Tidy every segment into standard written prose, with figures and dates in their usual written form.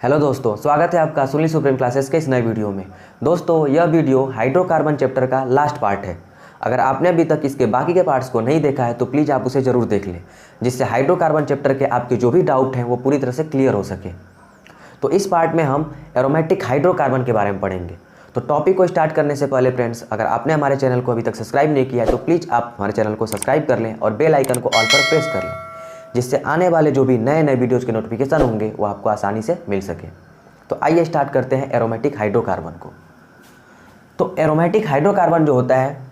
Hello दोस्तों, स्वागत है आपका सुनील सुप्रीम क्लासेस के इस नए वीडियो में। दोस्तों, यह वीडियो हाइड्रोकार्बन चैप्टर का लास्ट पार्ट है। अगर आपने अभी तक इसके बाकी के पार्ट्स को नहीं देखा है तो प्लीज़ आप उसे ज़रूर देख लें, जिससे हाइड्रोकार्बन चैप्टर के आपके जो भी डाउट हैं वो पूरी तरह से क्लियर हो सके। तो इस पार्ट में हम एरोमेटिक हाइड्रोकार्बन के बारे में पढ़ेंगे। तो टॉपिक को स्टार्ट करने से पहले फ्रेंड्स, अगर आपने हमारे चैनल को अभी तक सब्सक्राइब नहीं किया है तो प्लीज़ आप हमारे चैनल को सब्सक्राइब कर लें और बेल आइकन को ऑल पर प्रेस कर लें, जिससे आने वाले जो भी नए वीडियोज़ के नोटिफिकेशन होंगे वो आपको आसानी से मिल सके। तो आइए स्टार्ट करते हैं एरोमेटिक हाइड्रोकार्बन को। तो एरोमेटिक हाइड्रोकार्बन जो होता है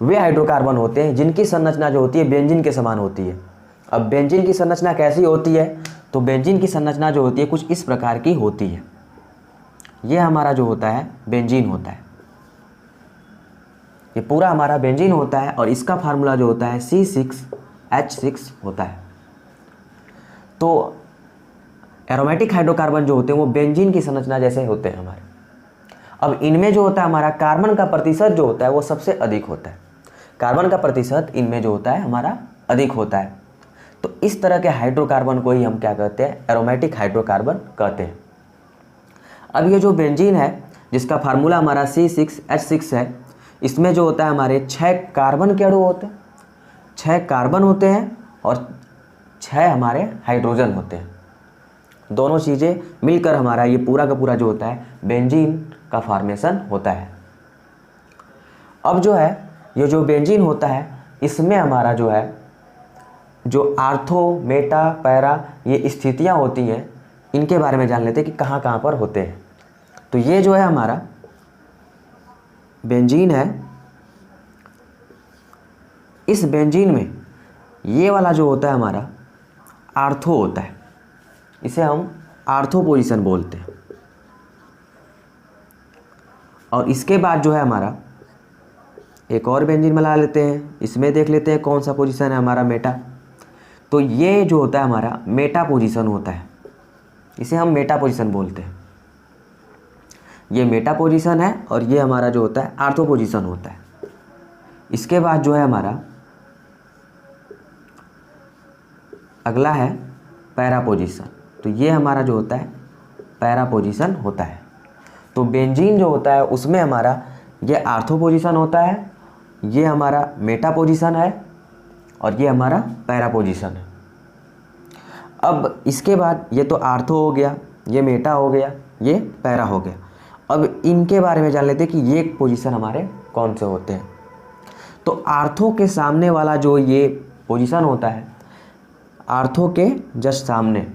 वे हाइड्रोकार्बन होते हैं जिनकी संरचना जो होती है बेंजीन के समान होती है। अब बेंजीन की संरचना कैसी होती है? तो बेंजीन की संरचना जो होती है कुछ इस प्रकार की होती है। ये हमारा जो होता है बेंजीन होता है, ये पूरा हमारा बेंजीन होता है और इसका फार्मूला जो होता है C6H6 होता है। तो एरोमेटिक हाइड्रोकार्बन जो होते हैं वो बेंजीन की संरचना जैसे होते हैं हमारे। अब इनमें जो होता है हमारा कार्बन का प्रतिशत जो होता है वो सबसे अधिक होता है। कार्बन का प्रतिशत इनमें जो होता है हमारा अधिक होता है। तो इस तरह के हाइड्रोकार्बन को ही हम क्या कहते हैं? एरोमेटिक हाइड्रोकार्बन कहते हैं। अब ये जो बेंजीन है जिसका फार्मूला हमारा C6H6 है, इसमें जो होता है हमारे 6 कार्बन के अणु होते हैं, 6 कार्बन होते हैं और 6 हमारे हाइड्रोजन होते हैं। दोनों चीज़ें मिलकर हमारा ये पूरा का पूरा जो होता है बेंजीन का फॉर्मेशन होता है। अब जो है ये जो बेंजीन होता है इसमें हमारा जो है जो आर्थो, मेटा, पैरा ये स्थितियां होती हैं, इनके बारे में जान लेते हैं कि कहाँ कहाँ पर होते हैं। तो ये जो है हमारा बेंजीन है, इस बेंजीन में ये वाला जो होता है हमारा आर्थो होता है, इसे हम आर्थो पोजीशन बोलते हैं। और इसके बाद जो है हमारा एक और बेंजीन मिला लेते हैं, इसमें देख लेते हैं कौन सा पोजीशन है हमारा मेटा। तो ये जो होता है हमारा मेटा पोजीशन होता है, इसे हम मेटा पोजीशन बोलते हैं। ये मेटा पोजीशन है और ये हमारा जो होता है आर्थो पोजीशन होता है। इसके बाद जो है हमारा अगला है पैरा पोजीशन। तो ये हमारा जो होता है पैरा पोजीशन होता है। तो बेंजीन जो होता है उसमें हमारा ये आर्थो पोजीशन होता है, ये हमारा मेटा पोजीशन है और ये हमारा पैरा पोजीशन है। अब इसके बाद ये तो आर्थो हो गया, ये मेटा हो गया, ये पैरा हो गया। अब इनके बारे में जान लेते हैं कि ये पोजीशन हमारे कौन से होते हैं। तो आर्थो के सामने वाला जो ये पोजीशन होता है, आर्थो के जस्ट सामने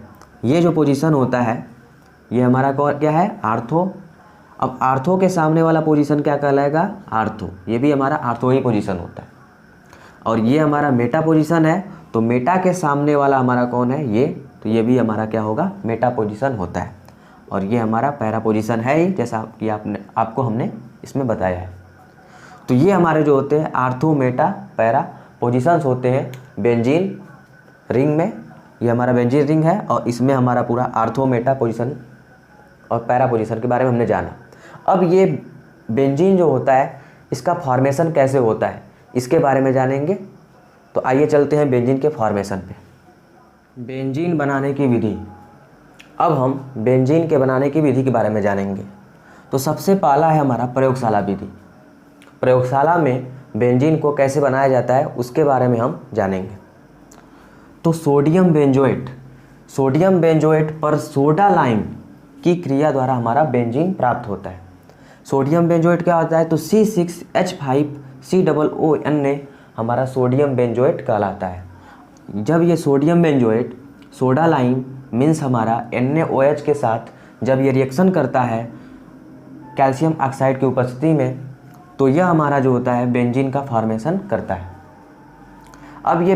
ये जो पोजीशन होता है ये हमारा क्या है? आर्थो। अब आर्थो के सामने वाला पोजीशन क्या कहलाएगा? आर्थो। ये भी हमारा आर्थो ही पोजीशन होता है। और ये हमारा मेटा पोजीशन है, तो मेटा के सामने वाला हमारा कौन है? ये। तो ये भी हमारा क्या होगा? मेटा पोजीशन होता है। और ये हमारा पैरा पोजीशन है ही, जैसा कि आपको हमने इसमें बताया है। तो ये हमारे जो होते हैं आर्थो, मेटा, पैरा पोजीशंस होते हैं बेंजीन रिंग में। ये हमारा बेंजीन रिंग है और इसमें हमारा पूरा आर्थो, मेटा पोजीशन और पैरा पोजीशन के बारे में हमने जाना। अब ये बेंजीन जो होता है इसका फॉर्मेशन कैसे होता है इसके बारे में जानेंगे। तो आइए चलते हैं बेंजीन के फॉर्मेशन पे। बेंजीन बनाने की विधि। अब हम बेंजीन के बनाने की विधि के बारे में जानेंगे। तो सबसे पहला है हमारा प्रयोगशाला विधि। प्रयोगशाला में बेंजीन को कैसे बनाया जाता है उसके बारे में हम जानेंगे। तो सोडियम बेंजोएट पर सोडा लाइम की क्रिया द्वारा हमारा बेंजीन प्राप्त होता है। सोडियम बेंजोएट क्या होता है? तो C6H5COON हमारा सोडियम बेंजोएट कहलाता है। जब ये sodium benzoate soda lime means हमारा NaOH के साथ जब ये रिएक्शन करता है कैल्शियम ऑक्साइड की उपस्थिति में, तो यह हमारा जो होता है बेंजीन का फॉर्मेशन करता है। अब ये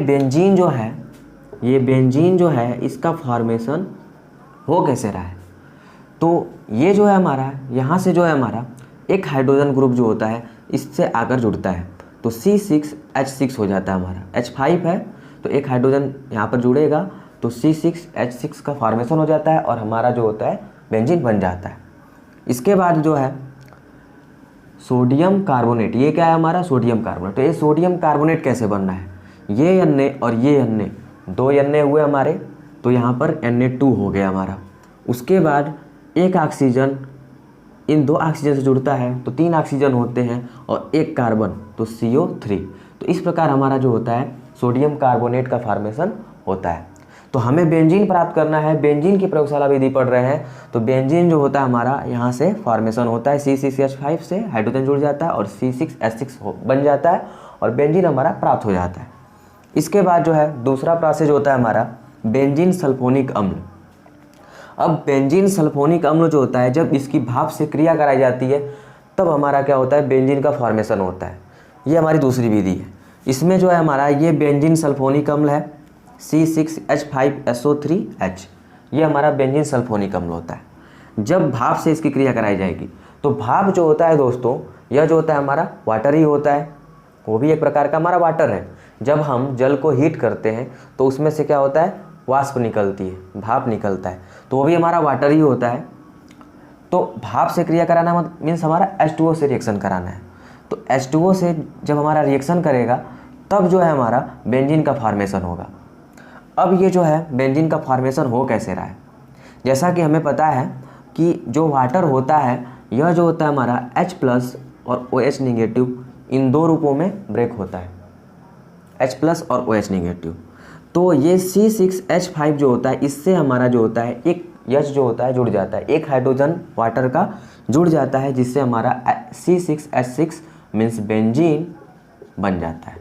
बेंजीन जो है इसका फॉर्मेशन हो कैसे रहा है? तो ये जो है हमारा यहाँ से जो है हमारा एक हाइड्रोजन ग्रुप जो होता है इससे आकर जुड़ता है, तो C6H6 हो जाता है हमारा। H5 है तो एक हाइड्रोजन यहाँ पर जुड़ेगा तो C6H6 का फॉर्मेशन हो जाता है और हमारा जो होता है बेंजीन बन जाता है। इसके बाद जो है सोडियम कार्बोनेट, ये क्या है हमारा? Sodium carbonate. तो ये सोडियम कार्बोनेट कैसे बनना है? ये Na और ये Na, 2 Na हुए हमारे, तो यहाँ पर Na2 हो गया हमारा। उसके बाद एक ऑक्सीजन इन 2 ऑक्सीजन से जुड़ता है तो 3 ऑक्सीजन होते हैं और 1 कार्बन तो CO3। तो इस प्रकार हमारा जो होता है सोडियम कार्बोनेट का फॉर्मेशन होता है। तो हमें बेंजीन प्राप्त करना है, बेंजीन की प्रयोगशाला विधि पढ़ रहे हैं। तो बेंजीन जो होता है हमारा यहाँ से फॉर्मेशन होता है, C6H5 से हाइड्रोजन जुड़ जाता है और C6H6 बन जाता है और बेंजीन हमारा प्राप्त हो जाता है। इसके बाद जो है दूसरा प्रोसेस होता है हमारा बेंजीन सल्फोनिक अम्ल। अब बेंजीन सल्फोनिक अम्ल जो होता है जब इसकी भाप से क्रिया कराई जाती है तब हमारा क्या होता है बेंजीन का फॉर्मेशन होता है। ये हमारी दूसरी विधि है। इसमें जो है हमारा ये बेंजीन सल्फोनिक अम्ल है C6H5SO3H, ये हमारा बेंजीन सल्फोनिक अम्ल होता है। जब भाप से इसकी क्रिया कराई जाएगी तो भाप जो होता है दोस्तों यह जो होता है हमारा वाटर ही होता है, वो भी एक प्रकार का हमारा वाटर है। जब हम जल को हीट करते हैं तो उसमें से क्या होता है वाष्प निकलती है, भाप निकलता है, तो वो भी हमारा वाटर ही होता है। तो भाप से क्रिया कराना मीन्स हमारा H2O से रिएक्शन कराना है। तो H2O से जब हमारा रिएक्शन करेगा तब जो है हमारा बेंजीन का फॉर्मेशन होगा। अब ये जो है बेंजीन का फॉर्मेशन हो कैसे रहा है, जैसा कि हमें पता है कि जो वाटर होता है यह जो होता है हमारा H+ और OH नेगेटिव इन 2 रूपों में ब्रेक होता है, H+ और OH नेगेटिव। तो ये C6H5 जो होता है इससे हमारा जो होता है एक H जो होता है जुड़ जाता है, एक हाइड्रोजन वाटर का जुड़ जाता है जिससे हमारा C6H6 मीन्स बेंजीन बन जाता है।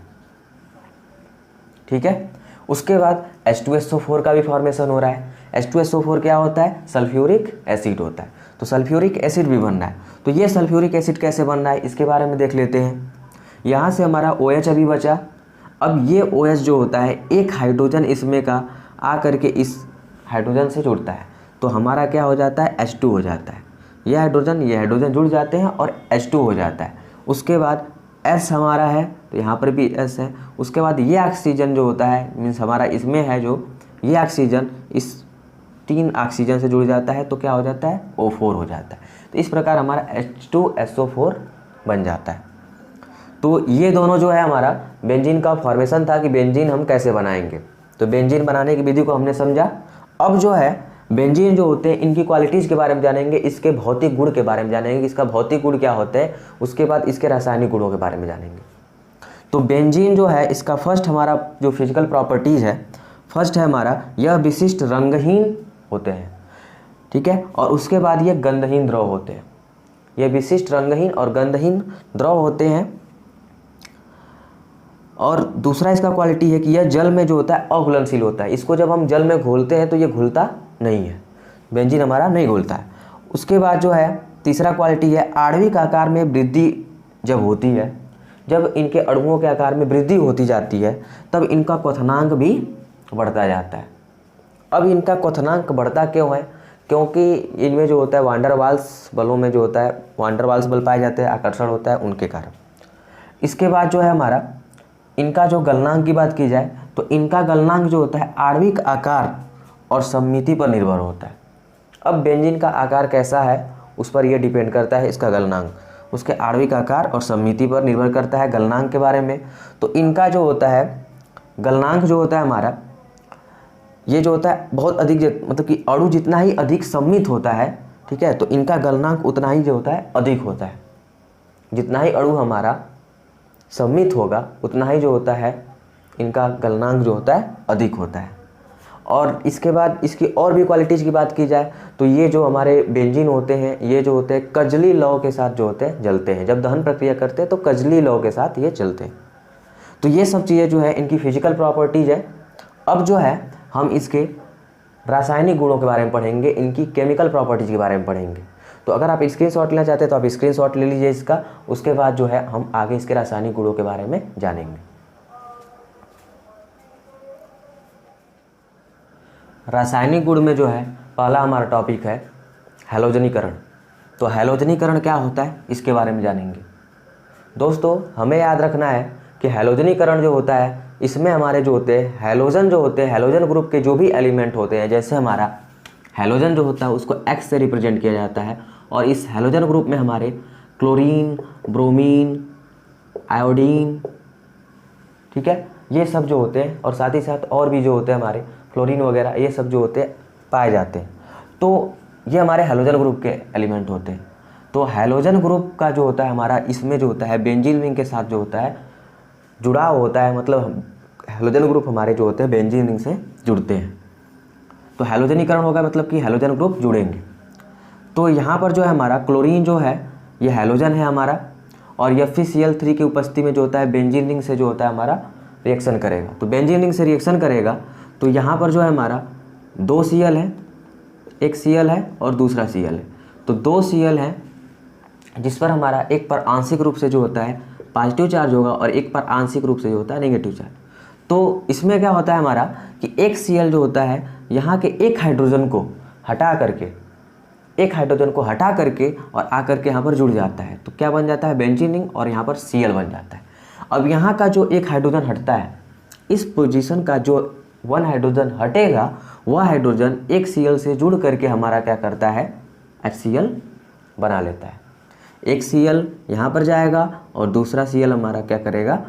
ठीक है। उसके बाद H2SO4 का भी फॉर्मेशन हो रहा है। H2SO4 क्या होता है सल्फ्यूरिक एसिड होता है। तो सल्फ्यूरिक एसिड भी बन रहा है। तो ये सल्फ्यूरिक एसिड कैसे बन रहा है इसके बारे में देख लेते हैं। यहाँ से हमारा OH अभी बचा। अब ये OH जो होता है एक हाइड्रोजन इसमें का आ करके इस हाइड्रोजन से जुड़ता है तो हमारा क्या हो जाता है H2 हो जाता है। ये हाइड्रोजन जुड़ जाते हैं और H2 हो जाता है। उसके बाद S हमारा है तो यहाँ पर भी S है। उसके बाद ये ऑक्सीजन जो होता है मीन्स हमारा इसमें है जो ये ऑक्सीजन इस 3 ऑक्सीजन से जुड़ जाता है तो क्या हो जाता है O4 हो जाता है। तो इस प्रकार हमारा H2SO4 बन जाता है। तो ये दोनों जो है हमारा बेंजीन का फॉर्मेशन था कि बेंजीन हम कैसे बनाएंगे। तो बेंजीन बनाने की विधि को हमने समझा। अब जो है बेंजीन जो होते हैं इनकी क्वालिटीज़ के बारे में जानेंगे, इसके भौतिक गुण के बारे में जानेंगे, इसका भौतिक गुण क्या होता है, उसके बाद इसके रासायनिक गुणों के बारे में जानेंगे। तो बेंजीन जो है इसका फर्स्ट हमारा जो फिजिकल प्रॉपर्टीज़ है, फर्स्ट है हमारा यह विशिष्ट रंगहीन होते हैं। ठीक है। और उसके बाद ये गंधहीन द्रव होते हैं। ये विशिष्ट रंगहीन और गंधहीन द्रव होते हैं। और दूसरा इसका क्वालिटी है कि यह जल में जो होता है अघुलनशील होता है। इसको जब हम जल में घोलते हैं तो ये घुलता नहीं है, बेंजीन हमारा नहीं घुलता है। उसके बाद जो है तीसरा क्वालिटी है आणविक आकार में वृद्धि जब होती है, जब इनके अणुओं के आकार में वृद्धि होती जाती है तब इनका क्वथनांक भी बढ़ता जाता है। अब इनका क्वथनांक बढ़ता क्यों है, क्योंकि इनमें जो होता है वांडरवाल्स बलों में जो होता है वांडरवाल्स बल पाए जाते हैं, आकर्षण होता है उनके कारण। इसके बाद जो है हमारा इनका जो गलनांक की बात की जाए तो इनका गलनांक जो होता है आणविक आकार और सममिति पर निर्भर होता है। अब बेंजीन का आकार कैसा है उस पर यह डिपेंड करता है इसका गलनांक, उसके आणविक आकार और सममिति पर निर्भर करता है गलनांक के बारे में। तो इनका जो होता है गलनांक जो होता है हमारा ये जो होता है बहुत अधिक मतलब कि अणु जितना ही अधिक सम्मित होता है, ठीक है, तो इनका गलनांक उतना ही जो होता है अधिक होता है। जितना ही अणु हमारा सम्मित होगा उतना ही जो होता है इनका गलनांक जो होता है अधिक होता है। और इसके बाद इसकी और भी क्वालिटीज़ की बात की जाए तो ये जो हमारे बेंजीन होते हैं ये जो होते हैं कजली लौ के साथ जो होते हैं जलते हैं। जब दहन प्रक्रिया करते हैं तो कजली लौ के साथ ये जलते हैं। तो ये सब चीज़ें जो है इनकी फिजिकल प्रॉपर्टीज़ है। अब जो है हम इसके रासायनिक गुणों के बारे में पढ़ेंगे, इनकी केमिकल प्रॉपर्टीज़ के बारे में पढ़ेंगे। तो अगर आप स्क्रीनशॉट लेना चाहते हैं तो आप स्क्रीनशॉट ले लीजिए इसका। उसके बाद जो है हम आगे इसके रासायनिक गुणों के बारे में जानेंगे। रासायनिक गुण में जो है पहला हमारा टॉपिक है हैलोजनीकरण। तो हैलोजनीकरण क्या होता है इसके बारे में जानेंगे। दोस्तों हमें याद रखना है कि हैलोजनीकरण जो होता है इसमें हमारे जो होते हैं हैलोजन जो होते हैं, हैलोजन ग्रुप के जो भी एलिमेंट होते हैं, जैसे हमारा हैलोजन जो होता है उसको X से रिप्रेजेंट किया जाता है और इस हैलोजन ग्रुप में हमारे क्लोरीन, ब्रोमीन, आयोडीन, ठीक है, ये सब जो होते हैं और साथ ही साथ और भी जो होते हैं हमारे फ्लोरीन वगैरह, ये सब जो होते हैं पाए जाते हैं। तो ये हमारे हैलोजन ग्रुप के एलिमेंट होते हैं। तो हैलोजन ग्रुप का जो होता है हमारा, इसमें जो होता है बेंजीन रिंग के साथ जो होता है जुड़ाव होता है, मतलब हैलोजन ग्रुप हमारे जो होते हैं बेंजीन रिंग से जुड़ते हैं। तो हैलोजनीकरण होगा मतलब कि हैलोजन ग्रुप जुड़ेंगे। तो यहाँ पर जो है हमारा क्लोरीन जो है ये हैलोजन है हमारा, और FeCl3 की उपस्थिति में जो होता है बेंजीन रिंग से जो होता है हमारा रिएक्शन करेगा। तो बेंजीन रिंग से रिएक्शन करेगा तो यहाँ पर जो है हमारा 2 Cl है, एक Cl है और दूसरा Cl है। तो 2 Cl है जिस पर हमारा एक पर आंशिक रूप से जो होता है पॉजिटिव चार्ज होगा और एक पर आंशिक रूप से जो होता है नेगेटिव चार्ज। तो इसमें क्या होता है हमारा कि एक Cl जो होता है यहाँ के एक हाइड्रोजन को हटा करके और आकर के यहाँ पर जुड़ जाता है। तो क्या बन जाता है बेंजीन रिंग, और यहाँ पर Cl बन जाता है। अब यहाँ का जो एक हाइड्रोजन हटता है, इस पोजीशन का जो 1 हाइड्रोजन हटेगा, वह हाइड्रोजन एक Cl से जुड़ करके हमारा क्या करता है HCl बना लेता है। एक Cl यहाँ पर जाएगा और दूसरा Cl हमारा क्या करेगा,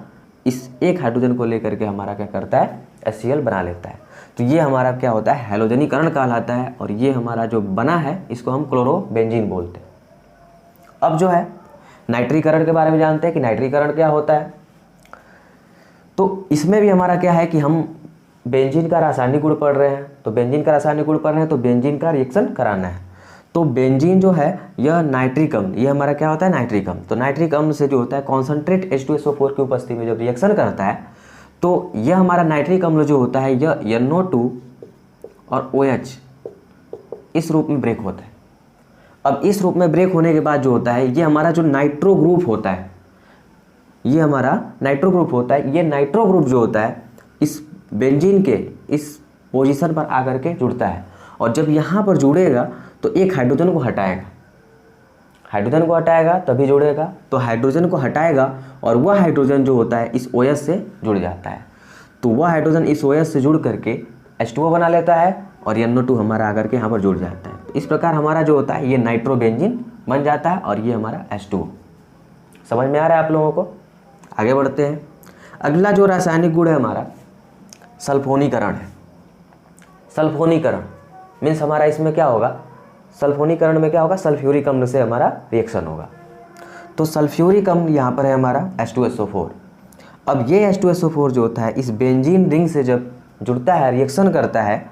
इस एक हाइड्रोजन को लेकर के हमारा क्या करता है HCl बना लेता है। तो ये हमारा क्या होता है हैलोजनीकरण कहलाता है, और ये हमारा जो बना है इसको हम क्लोरोबेंजीन बोलते हैं। अब जो है नाइट्रीकरण के बारे में जानते हैं कि नाइट्रीकरण क्या होता है। तो इसमें भी हमारा क्या है कि हम बेंजीन का रासायनिक गुण पढ़ रहे हैं, तो बेंजीन का रासायनिक गुण पढ़ रहे हैं तो बेंजीन का रिएक्शन कराना है। तो बेंजीन जो है यह नाइट्रिक अम्ल, ये हमारा क्या होता है नाइट्रिक अम्ल। तो नाइट्रिक अम्ल से जो होता है कॉन्सनट्रेट H2SO4 की उपस्थिति में जब रिएक्शन करता है तो यह हमारा नाइट्रिक अम्ल जो होता है यह NO2 और OH इस रूप में ब्रेक होता है। अब इस रूप में ब्रेक होने के बाद जो होता है ये हमारा जो नाइट्रो ग्रुप होता है, ये हमारा नाइट्रो ग्रुप होता है। ये नाइट्रो ग्रुप जो होता है इस बेंजीन के इस पोजीशन पर आकर के जुड़ता है, और जब यहाँ पर जुड़ेगा तो एक हाइड्रोजन को हटाएगा तभी जुड़ेगा। तो हाइड्रोजन को हटाएगा और वह हाइड्रोजन जो होता है इस OH से जुड़ जाता है। तो वह हाइड्रोजन इस OH से जुड़ करके H2O बना लेता है और NO2 हमारा आकर के यहाँ पर जुड़ जाता है। तो इस प्रकार हमारा जो होता है ये नाइट्रोबेंजीन बन जाता है, और ये हमारा H2O। समझ में आ रहा है आप लोगों को? आगे बढ़ते हैं। अगला जो रासायनिक गुण है हमारा सल्फोनीकरण है। सल्फोनीकरण मीन्स हमारा इसमें क्या होगा, सल्फोनीकरण में क्या होगा, सल्फ्यूरिक अम्ल से हमारा रिएक्शन होगा। तो सल्फ्यूरिक अम्ल यहाँ पर है हमारा H2SO4। अब ये H2SO4 जो होता है इस बेंजीन रिंग से जब जुड़ता है, रिएक्शन करता है,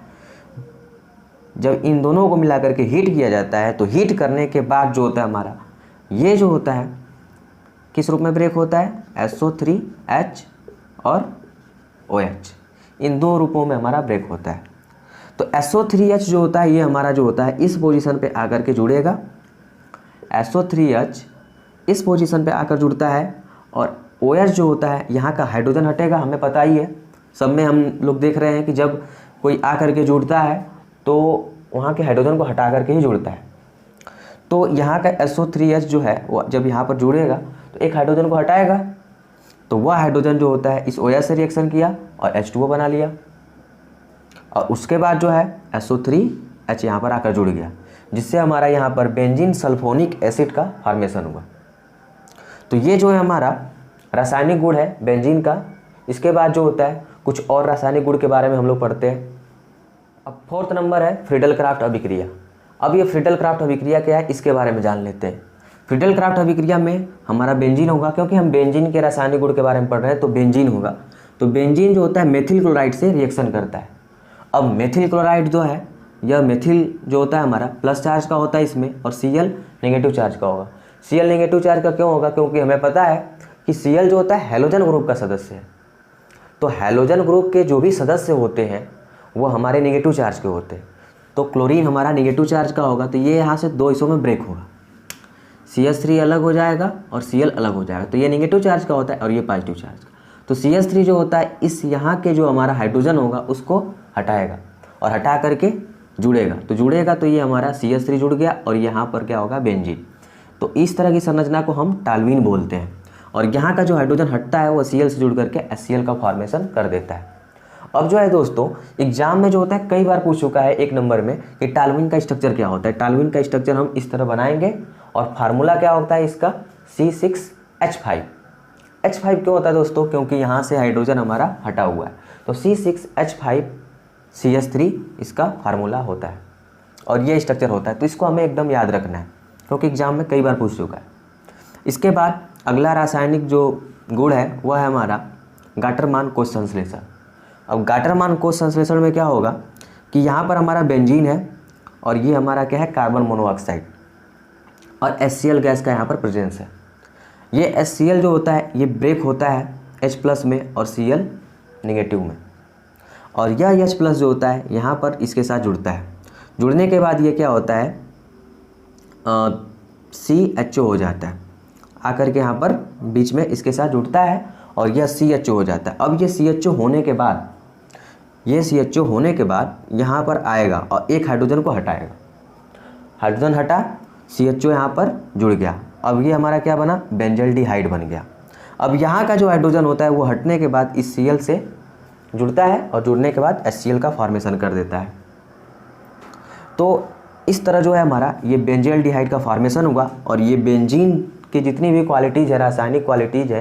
जब इन दोनों को मिला करके हीट किया जाता है, तो हीट करने के बाद जो होता है हमारा ये जो होता है किस रूप में ब्रेक होता है, SO3H और OH, इन दो रूपों में हमारा ब्रेक होता है। तो SO3H जो होता है ये हमारा जो होता है इस पोजीशन पे आकर के जुड़ेगा। SO3H इस पोजीशन पे आकर जुड़ता है, और OH जो होता है यहाँ का हाइड्रोजन हटेगा। हमें पता ही है, सब में हम लोग देख रहे हैं कि जब कोई आकर के जुड़ता है तो वहाँ के हाइड्रोजन को हटा करके ही जुड़ता है। तो यहाँ का SO3H जो है वो जब यहाँ पर जुड़ेगा तो एक हाइड्रोजन को हटाएगा, तो वह हाइड्रोजन जो होता है इस OH से रिएक्शन किया और H2O बना लिया, और उसके बाद जो है SO3H यहाँ पर आकर जुड़ गया, जिससे हमारा यहाँ पर बेंजीन सल्फोनिक एसिड का फॉर्मेशन हुआ। तो ये जो है हमारा रासायनिक गुण है बेंजीन का। इसके बाद जो होता है कुछ और रासायनिक गुण के बारे में हम लोग पढ़ते हैं। अब 4th नंबर है फ्रीडल क्राफ्ट अभिक्रिया। अब ये फ्रीडल क्राफ्ट अभिक्रिया क्या है इसके बारे में जान लेते हैं। फ्रीडल क्राफ्ट अभिक्रिया में हमारा बेंजीन होगा, क्योंकि हम बेंजीन के रासायनिक गुण के बारे में पढ़ रहे हैं तो बेंजीन होगा। तो बेंजीन जो होता है मेथिल क्लोराइड से रिएक्शन करता है। अब मेथिल क्लोराइड जो है यह मेथिल जो होता है हमारा प्लस चार्ज का होता है इसमें, और Cl नेगेटिव चार्ज का होगा। Cl नेगेटिव चार्ज का क्यों होगा, क्योंकि हमें पता है कि Cl जो होता है हैलोजन ग्रुप का सदस्य है। तो हैलोजन ग्रुप के जो भी सदस्य होते हैं वो हमारे नेगेटिव चार्ज के होते हैं। तो क्लोरीन हमारा नेगेटिव चार्ज का होगा, तो ये यहाँ से 2 हिस्सों में ब्रेक होगा। CH3 अलग हो जाएगा और Cl अलग हो जाएगा। तो ये नेगेटिव चार्ज का होता है और ये पॉजिटिव चार्ज का। तो CH3 जो होता है इस यहाँ के जो हमारा हाइड्रोजन होगा उसको हटाएगा और हटा करके जुड़ेगा। तो जुड़ेगा तो ये हमारा CH3 जुड़ गया और यहाँ पर क्या होगा बेंजीन। तो इस तरह की संरचना को हम टाल्वीन बोलते हैं। और यहाँ का जो हाइड्रोजन हटता है वो Cl से जुड़ करके HCl का फॉर्मेशन कर देता है। अब जो है दोस्तों एग्जाम में जो होता है कई बार पूछ चुका है 1 नंबर में कि टाल्वीन का स्ट्रक्चर क्या होता है। टाल्वीन का स्ट्रक्चर हम इस तरह बनाएंगे, और फार्मूला क्या होता है इसका C6H5। H5 क्यों होता है दोस्तों, क्योंकि यहाँ से हाइड्रोजन हमारा हटा हुआ है। तो C6H5CH3 इसका फार्मूला होता है। और ये स्ट्रक्चर होता है। तो इसको हमें एकदम याद रखना है क्योंकि एग्जाम में कई बार पूछ चुका है। इसके बाद अगला रासायनिक जो गुण है वह है हमारा गाटरमान कोष संश्लेषण। अब गाटरमान कोष संश्लेषण में क्या होगा कि यहाँ पर हमारा बेंजीन है और ये हमारा क्या है कार्बन मोनोऑक्साइड, और HCl गैस का यहाँ पर प्रेजेंस है। ये HCl जो होता है ये ब्रेक होता है H+ में और Cl नेगेटिव में, और यह H+ जो होता है यहाँ पर इसके साथ जुड़ता है। जुड़ने के बाद ये क्या होता है CHO हो जाता है, आकर के यहाँ पर बीच में इसके साथ जुड़ता है और यह CHO हो जाता है। अब ये CHO होने के बाद यहाँ पर आएगा और एक हाइड्रोजन को हटाएगा। हाइड्रोजन हटा, CHO यहाँ पर जुड़ गया। अब ये हमारा क्या बना, बेंजल्डिहाइड बन गया। अब यहाँ का जो हाइड्रोजन होता है वो हटने के बाद इस Cl से जुड़ता है और जुड़ने के बाद HCl का फॉर्मेशन कर देता है। तो इस तरह जो है हमारा ये बेंजल्डिहाइड का फॉर्मेशन हुआ, और ये बेंजीन की जितनी भी क्वालिटीज़ है, रासायनिक क्वालिटीज़ है,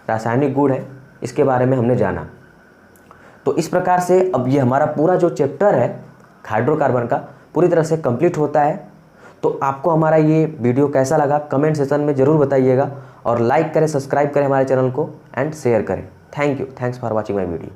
रासायनिक गुण है, इसके बारे में हमने जाना। तो इस प्रकार से अब ये हमारा पूरा जो चैप्टर है हाइड्रोकार्बन का पूरी तरह से कंप्लीट होता है। तो आपको हमारा ये वीडियो कैसा लगा कमेंट सेक्शन में ज़रूर बताइएगा, और लाइक करें, सब्सक्राइब करें हमारे चैनल को एंड शेयर करें। Thank you, thanks for watching my video.